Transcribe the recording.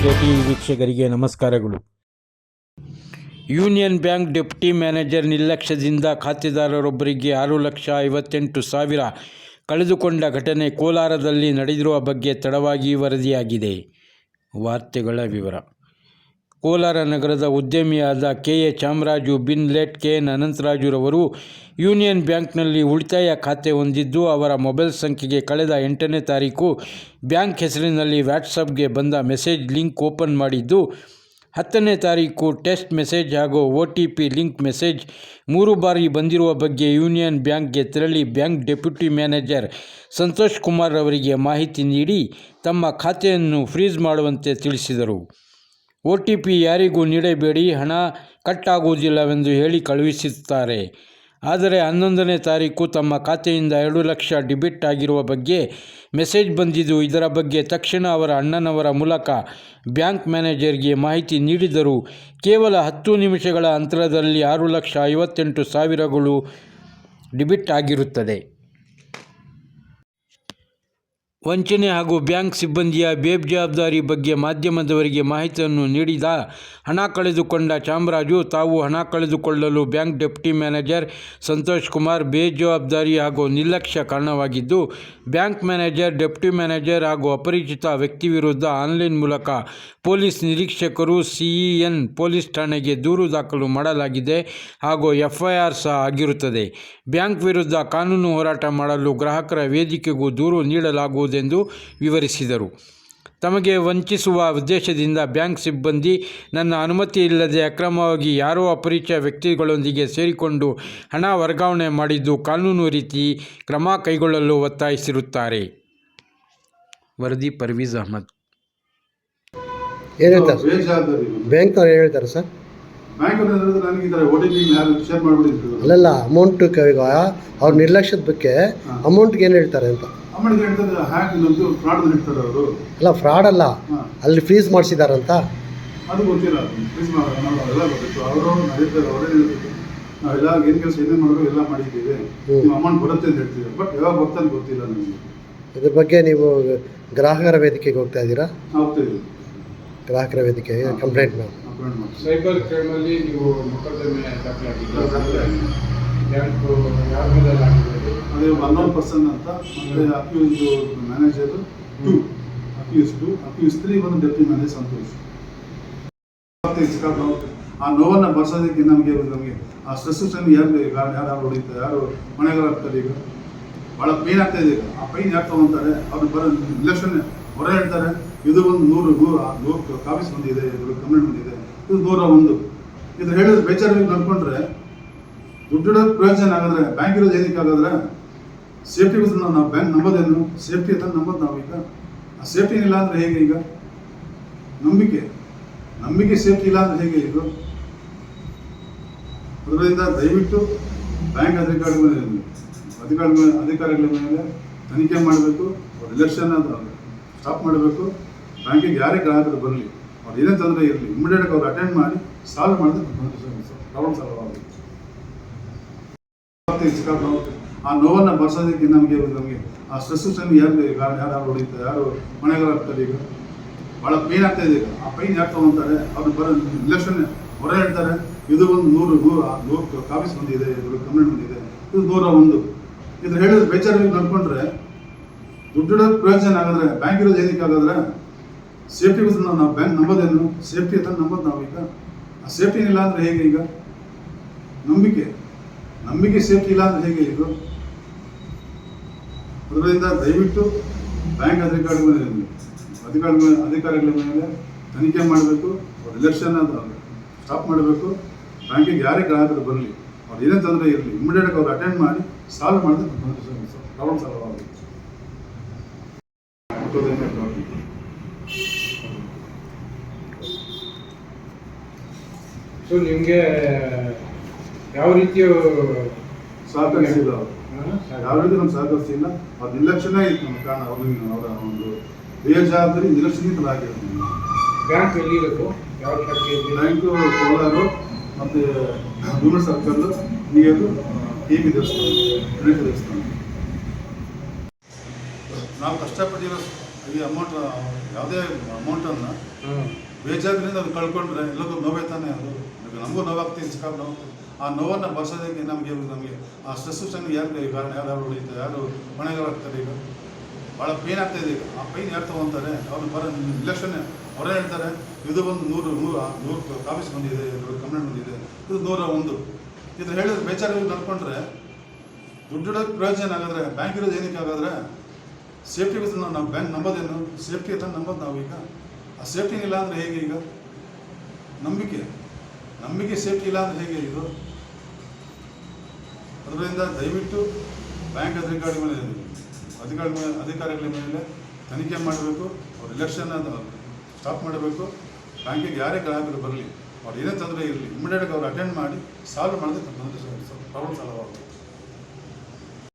KTV ವೀಕ್ಷಕರಿಗೆ ನಮಸ್ಕಾರಗಳು. Union bank deputy manager ನಿರ್ಲಕ್ಷ್ಯದಿಂದ ಖಾತೆದಾರರೊಬ್ಬರಿಗೆ 6,58,000 ಕಳೆದುಕೊಂಡ ಘಟನೆ ಕೋಲಾರದಲ್ಲಿ ನಡೆದಿರುವ ಬಗ್ಗೆ ತಡವಾಗಿ ವರದಿಯಾಗಿದೆ. ವಾರ್ತೆಗಳ ವಿವರ. ಕೋಲಾರ ನಗರದ ಉದ್ಯಮಿಯಾದ ಕೆ.ಎ. ಚಾಮರಾಜು ಬಿನ್ ಲೇಟ್ ಕೆ.ಎನ್. ಅನಂತರಾಜುರವರು ಯೂನಿಯನ್ ಬ್ಯಾಂಕ್ನಲ್ಲಿ ಉಳಿತಾಯ ಖಾತೆ ಹೊಂದಿದ್ದು, ಅವರ ಮೊಬೈಲ್ ಸಂಖ್ಯೆಗೆ ಕಳೆದ 8ನೇ ತಾರೀಕು ಬ್ಯಾಂಕ್ ಹೆಸರಿನಲ್ಲಿ ವಾಟ್ಸಪ್ಗೆ ಬಂದ ಮೆಸೇಜ್ ಲಿಂಕ್ ಓಪನ್ ಮಾಡಿದ್ದು, 10ನೇ ತಾರೀಕು ಟೆಕ್ಸ್ಟ್ ಮೆಸೇಜ್ ಹಾಗೂ OTP ಲಿಂಕ್ ಮೆಸೇಜ್ 3 ಬಾರಿ ಬಂದಿರುವ ಬಗ್ಗೆ ಯೂನಿಯನ್ ಬ್ಯಾಂಕ್ಗೆ ತೆರಳಿ bank deputy manager Santosh Kumar ಅವರಿಗೆ ಮಾಹಿತಿ ನೀಡಿ ತಮ್ಮ ಖಾತೆಯನ್ನು ಫ್ರೀಜ್ ಮಾಡುವಂತೆ ತಿಳಿಸಿದರು. OTP ಯಾರಿಗೂ ನೀಡಬೇಡಿ, ಹಣ ಕಟ್ ಆಗುವುದಿಲ್ಲವೆಂದು ಹೇಳಿ ಕಳುಹಿಸುತ್ತಾರೆ. ಆದರೆ 11ನೇ ತಾರೀಕು ತಮ್ಮ ಖಾತೆಯಿಂದ 2 ಲಕ್ಷ ಡೆಬಿಟ್ ಆಗಿರುವ ಬಗ್ಗೆ ಮೆಸೇಜ್ ಬಂದಿದ್ದು, ಇದರ ಬಗ್ಗೆ ತಕ್ಷಣ ಅವರ ಅಣ್ಣನವರ ಮೂಲಕ ಬ್ಯಾಂಕ್ ಮ್ಯಾನೇಜರ್ಗೆ ಮಾಹಿತಿ ನೀಡಿದರೂ ಕೇವಲ 10 ನಿಮಿಷಗಳ ಅಂತರದಲ್ಲಿ 6,58,000 ಡೆಬಿಟ್ ಆಗಿರುತ್ತದೆ. ವಂಚನೆ ಹಾಗೂ ಬ್ಯಾಂಕ್ ಸಿಬ್ಬಂದಿಯ ಬೇಜವಾಬ್ದಾರಿ ಬಗ್ಗೆ ಮಾಧ್ಯಮದವರಿಗೆ ಮಾಹಿತಿಯನ್ನು ನೀಡಿದ ಹಣ ಕಳೆದುಕೊಂಡ ಚಾಮರಾಜು, ತಾವು ಹಣ ಕಳೆದುಕೊಳ್ಳಲು bank deputy manager Santosh Kumar ಬೇಜವಾಬ್ದಾರಿ ಹಾಗೂ ನಿರ್ಲಕ್ಷ್ಯ ಕಾರಣವಾಗಿದ್ದು, ಬ್ಯಾಂಕ್ ಮ್ಯಾನೇಜರ್, ಡೆಪ್ಯೂಟಿ ಮ್ಯಾನೇಜರ್ ಹಾಗೂ ಅಪರಿಚಿತ ವ್ಯಕ್ತಿ ವಿರುದ್ಧ ಆನ್ಲೈನ್ ಮೂಲಕ ಪೊಲೀಸ್ ನಿರೀಕ್ಷಕರು CEN ಪೊಲೀಸ್ ಠಾಣೆಗೆ ದೂರು ದಾಖಲು ಮಾಡಲಾಗಿದೆ ಹಾಗೂ FIR ಸಹ ಆಗಿರುತ್ತದೆ. ಬ್ಯಾಂಕ್ ವಿರುದ್ಧ ಕಾನೂನು ಹೋರಾಟ ಮಾಡಲು ಗ್ರಾಹಕರ ವೇದಿಕೆಗೂ ದೂರು ನೀಡಲಾಗುವುದೆಂದು ವಿವರಿಸಿದರು. ತಮಗೆ ವಂಚಿಸುವ ಉದ್ದೇಶದಿಂದ ಬ್ಯಾಂಕ್ ಸಿಬ್ಬಂದಿ ನನ್ನ ಅನುಮತಿ ಇಲ್ಲದೆ ಅಕ್ರಮವಾಗಿ ಯಾರೋ ಅಪರಿಚಿತ ವ್ಯಕ್ತಿಗಳೊಂದಿಗೆ ಸೇರಿಕೊಂಡು ಹಣ ವರ್ಗಾವಣೆ ಮಾಡಿದ್ದು ಕಾನೂನು ರೀತಿ ಕ್ರಮ ಕೈಗೊಳ್ಳಲು ಒತ್ತಾಯಿಸಿರುತ್ತಾರೆ. ವರದಿ ಪರ್ವೀಜ್ ಅಹಮದ್. ಏನು ಹೇಳ್ತಾರೆ ಬ್ಯಾಂಕ್ ಅವ್ರು ಹೇಳ್ತಾರೆ ಸರ್? ಅಲ್ಲಲ್ಲ, ಅಮೌಂಟ್ ಅವ್ರ ನಿರ್ಲಕ್ಷ್ಯದ ಬಗ್ಗೆ ಅಮೌಂಟ್ಗೆ ಏನು ಹೇಳ್ತಾರೆ ಅಂತ. ಅಲ್ಲ, ಫ್ರಾಡ್ ಅಲ್ಲ, ಅಲ್ಲಿ ಫ್ರೀಸ್ ಮಾಡಿಸಿದಾರಂತ. ಅದು ಗೊತ್ತಿಲ್ಲ, ನಾವೆಲ್ಲ ಏನು ಕೆಲಸ ಏನೇನು ಮಾಡಬೇಕು ಎಲ್ಲ ಮಾಡಿದ್ದೀವಿ, ಅಮೌಂಟ್ ಬರುತ್ತೆ ಅಂತ ಹೇಳ್ತೀವಿ, ಬಟ್ ಯಾವಾಗ ಬರ್ತದೆ ಅಂತ ಗೊತ್ತಿಲ್ಲ ನಮಗೆ. ಇದ್ರ ಬಗ್ಗೆ ನೀವು ಗ್ರಾಹಕರ ವೇದಿಕೆಗೆ ಹೋಗ್ತಾ ಇದ್ದೀರಾ? ಹೋಗ್ತಾ ಇದ್ದೀವಿ, ಗ್ರಾಹಕರ ವೇದಿಕೆಗೆ ಕಂಪ್ಲೇಂಟ್ ಮಾಡಿ. ಸೈಬರ್ ಕ್ರೈಮಲ್ಲಿ ನೀವು ಮೊಕದ್ದಮೆ ದಾಖಲಾಗಿದ್ದೀರಾ? ಬ್ಯಾಂಕು ಯಾರ ಮೇಲೆ ಆಗಿದೆ? ಅದೇ 1% ಅಂತ, ಅಂದರೆ ಅಕ್ಯೂಸ್ಡ್ ಮ್ಯಾನೇಜರ್ 2, ಅಕ್ಯೂಸ್ 3 ಬಂದು ಡೆಪ್ಯೂಟಿ ಮ್ಯಾನೇಜರ್ ಸಂತೋಷ್. ಆ ನೋವನ್ನು ಬರ್ಸೋದಕ್ಕೆ ನಮಗೆ ಆ ಸ್ಟ್ರೆಸ್ ಯಾರು ಹೊಡಿತಾರೆ, ಯಾರು ಮನೆಗಳಾಗ್ತಾರೆ. ಈಗ ಭಾಳ ಪೈನ್ ಆಗ್ತಾ ಇದೆ. ಈಗ ಆ ಪೈನ್ ಯಾಕೆ ತೊಗೊತಾರೆ, ಅವ್ರು ಬರೋ ಇಲೆಕ್ಷನ್ ಹೊರ ಹೇಳ್ತಾರೆ, ಇದು ಒಂದು 100 ಕಾಪೀಸ್ ಬಂದಿದೆ, ಇದು ಕಂಪ್ಲೇಂಟ್ ಬಂದಿದೆ, ಇದು 101. ಇದು ಹೇಳಿದ್ರೆ ಬೇಚಾರಿಗೆ ನಂಬ್ಕೊಂಡ್ರೆ ದುಡ್ಡು ಪ್ರಯೋಜನ ಆಗಿದ್ರೆ ಬ್ಯಾಂಕ್ ಇರೋದು ಏನಕ್ಕೆ ಆಗಿದ್ರೆ ಸೇಫ್ಟಿಗೋಸ್ಕರ ನಾವು ಬ್ಯಾಂಕ್ ನಂಬೋದೇನು? ಸೇಫ್ಟಿ ಅಂತ ನಂಬೋದು ನಾವು. ಈಗ ಆ ಸೇಫ್ಟಿ ಇಲ್ಲ ಅಂದರೆ ಹೇಗೆ? ಈಗ ನಂಬಿಕೆ ಸೇಫ್ಟಿ ಇಲ್ಲ ಅಂದರೆ ಹೇಗೆ? ಇದು ಅದರಿಂದ ದಯವಿಟ್ಟು ಬ್ಯಾಂಕ್ ಅಧಿಕಾರಿಗಳ ಮೇಲೆ ತನಿಖೆ ಮಾಡಬೇಕು. ಅವ್ರ ಎಲೆಕ್ಷನ್ ಸ್ಟಾಪ್ ಮಾಡಬೇಕು. ಬ್ಯಾಂಕಿಗೆ ಯಾರೇ ಗ್ರಾಹಕರು ಬರಲಿ, ಅವ್ರು ಏನೇ ತೊಂದರೆ ಇರಲಿ, ಇಮಿಡಿಯೇಟ್ ಅವ್ರು ಅಟೆಂಡ್ ಮಾಡಿ ಸಾಲ್ವ್ ಮಾಡಿದ್ರೆ ಪ್ರಾಬ್ಲಮ್ ಸಾಲ್ವ್ ಆಗುತ್ತೆ. ಆ ನೋವನ್ನು ಬರ್ಸೋದಕ್ಕೆ ನಮಗೆ ಆ ಸ್ಟ್ರೆಸ್ ಯಾರು ಹೊಡಿತಾರೆ, ಯಾರು ಮನೆಗಳಾಗ್ತಾರೆ. ಈಗ ಭಾಳ ಪೈನ್ ಆಗ್ತಾ ಇದೆ. ಈಗ ಆ ಪೈನ್ ಯಾಕೆ ತೊಗೊತಾರೆ, ಅವ್ರು ಬರೋ ಇಲೆಕ್ಷನ್ ಹೊರ ಹೇಳ್ತಾರೆ, ಇದು ಒಂದು 100 ಕಾಪೀಸ್ ಬಂದಿದೆ, ಇದು ಕಂಪ್ಲೇಂಟ್ ಬಂದಿದೆ, ಇದು 101. ಇದು ಹೇಳಿದ್ರೆ ಬೇಚಾರಿಗೆ ನಂಬ್ಕೊಂಡ್ರೆ ದುಡ್ಡು ಪ್ರಯೋಜನ ಆಗಿದ್ರೆ ಬ್ಯಾಂಕ್ ಇರೋದು ಏನಕ್ಕೆ ಆಗಿದ್ರೆ ಸೇಫ್ಟಿಗೋಸ್ಕರ ನಾವು ಬ್ಯಾಂಕ್ ನಂಬೋದೇನು? ಸೇಫ್ಟಿ ಅಂತ ನಂಬೋದು ನಾವು. ಈಗ ಆ ಸೇಫ್ಟಿ ಇಲ್ಲ ಅಂದರೆ ಹೇಗೆ? ಈಗ ನಂಬಿಕೆ ಸೇಫ್ಟಿ ಇಲ್ಲ ಅಂದರೆ ಹೇಗೆ? ಇದು ಅದರಿಂದ ದಯವಿಟ್ಟು ಬ್ಯಾಂಕ್ ಅಧಿಕಾರಿಗಳ ಮೇಲೆ ತನಿಖೆ ಮಾಡಬೇಕು. ಅವ್ರ ಎಲೆಕ್ಷನ್ ಸ್ಟಾಪ್ ಮಾಡಬೇಕು. ಬ್ಯಾಂಕಿಗೆ ಯಾರೇ ಗ್ರಾಹಕರು ಬರಲಿ, ಅವ್ರು ಏನೇ ತೊಂದರೆ ಇರಲಿ, ಇಮಿಡಿಯೇಟ್ ಅವ್ರು ಅಟೆಂಡ್ ಮಾಡಿ ಸಾಲ್ವ್ ಮಾಡಿದ್ರೆ ಪ್ರಾಬ್ಲಮ್ ಸಾಲ್ವ್ ಆಗುತ್ತೆ. ಸೊ ನಿಮಗೆ ಯಾವ ರೀತಿಯ ಸಹಕರಿಸಿಲ್ಲ, ಯಾವ ರೀತಿ ನಮ್ಗೆ ಸಹಕರಿಸಿಲ್ಲ. ಅವ್ರ ನಿರ್ಲಕ್ಷ್ಯನೇ ಇತ್ತು ನಮ್ಮ ಕಾರಣ. ಅವರ ಒಂದು ಬೇಜವಾಬ್ದಾರಿ ನಿರ್ಲಕ್ಷ್ಯದಿಂದ ಆಗಿರುತ್ತೆ. ಬ್ಯಾಂಕ್ ಎಲ್ಲಿ ಇರೋದು? ಯಾವ ಶಾಖೆ? ಬ್ಯಾಂಕು ಕೋಲಾರ ಮತ್ತು ಭೂಮಿ ಸರ್ಕಲ್ ನಿಯರು KP ದೇವಸ್ಥಾನ, ಗಣೇಶ ದೇವಸ್ಥಾನ. ನಾವು ಕಷ್ಟಪಟ್ಟಿರೋ ಈ ಅಮೌಂಟ್ ಯಾವುದೇ ಅಮೌಂಟನ್ನು ಹಾಂ ಬೇಜಾರಿನಿಂದ ಅದು ಕಳ್ಕೊಂಡ್ರೆ ಎಲ್ಲರಿಗೂ ನೋವೇ ತಾನೇ ಅದು. ನಮಗೂ ನೋವಾಗ್ತೀವಿ, ಸಿಕ್ಕಾಪಟ್ಟೆ ನೋವಾಗ್ತೀವಿ. ಆ ನೋವನ್ನು ಬರ್ಸೋದಕ್ಕೆ ನಮಗೆ ಆ ಸ್ಟ್ರೆಸ್ ಯಾರು ಕಾರಣ, ಯಾರು ಹೊಡಿತಾರೆ, ಯಾರು ಹೊಣೆಗಾರಾಗ್ತಾರೆ. ಈಗ ಭಾಳ ಪೇನ್ ಆಗ್ತಾಯಿದೆ. ಈಗ ಆ ಪೈನ್ ಯಾರು ತೊಗೊತಾರೆ? ಅವ್ರು ಬರೋ ಇಲೆಕ್ಷನ್ ಅವರೇ ಹೇಳ್ತಾರೆ ಇದು ಒಂದು 100 ಕಾಪೀಸ್ ಬಂದಿದೆ, ಕಂಪ್ಲೇಂಟ್ ಬಂದಿದೆ, ಇದು 101. ಇದು ಹೇಳಿದ್ರೆ ಬೇಚಾರಿಗೆ ನಡ್ಕೊಂಡ್ರೆ ದುಡ್ಡು ಇಡೋಕ್ಕೆ ಪ್ರಯೋಜನ ಆಗಾದ್ರೆ ಬ್ಯಾಂಕ್ ಇರೋದು ಏನಕ್ಕೆ ಆಗಾದ್ರೆ ಸೇಫ್ಟಿ ನಾವು ಬ್ಯಾಂಕ್ ನಂಬೋದೇನು? ಸೇಫ್ಟಿ ಅಂತ ನಂಬೋದು ನಾವೀಗ. ಆ ಸೇಫ್ಟಿ ಇಲ್ಲ ಅಂದರೆ ಹೇಗೆ? ಈಗ ನಂಬಿಕೆ ಸೇಫ್ಟಿ ಇಲ್ಲ ಅಂದರೆ ಹೇಗೆ ಇದು? ಅದರಿಂದ ದಯವಿಟ್ಟು ಬ್ಯಾಂಕ್ ಅಧಿಕಾರಿಗಳ ಮೇಲೆ ತನಿಖೆ ಮಾಡಬೇಕು. ಅವ್ರ ಎಲೆಕ್ಷನ್ ಸ್ಟಾಪ್ ಮಾಡಬೇಕು. ಬ್ಯಾಂಕಿಗೆ ಯಾರೇ ಗ್ರಾಹಕರು ಬರಲಿ, ಅವ್ರು ಏನೇ ತೊಂದರೆ ಇರಲಿ, ಇಮಿಡಿಯೇಟಾಗಿ ಅವ್ರು ಅಟೆಂಡ್ ಮಾಡಿ ಸಾಲ್ವ್ ಮಾಡಿದ್ರೆ ಪ್ರಾಬ್ಲಮ್ ಸಾಲ್ವ್ ಆಗುತ್ತೆ.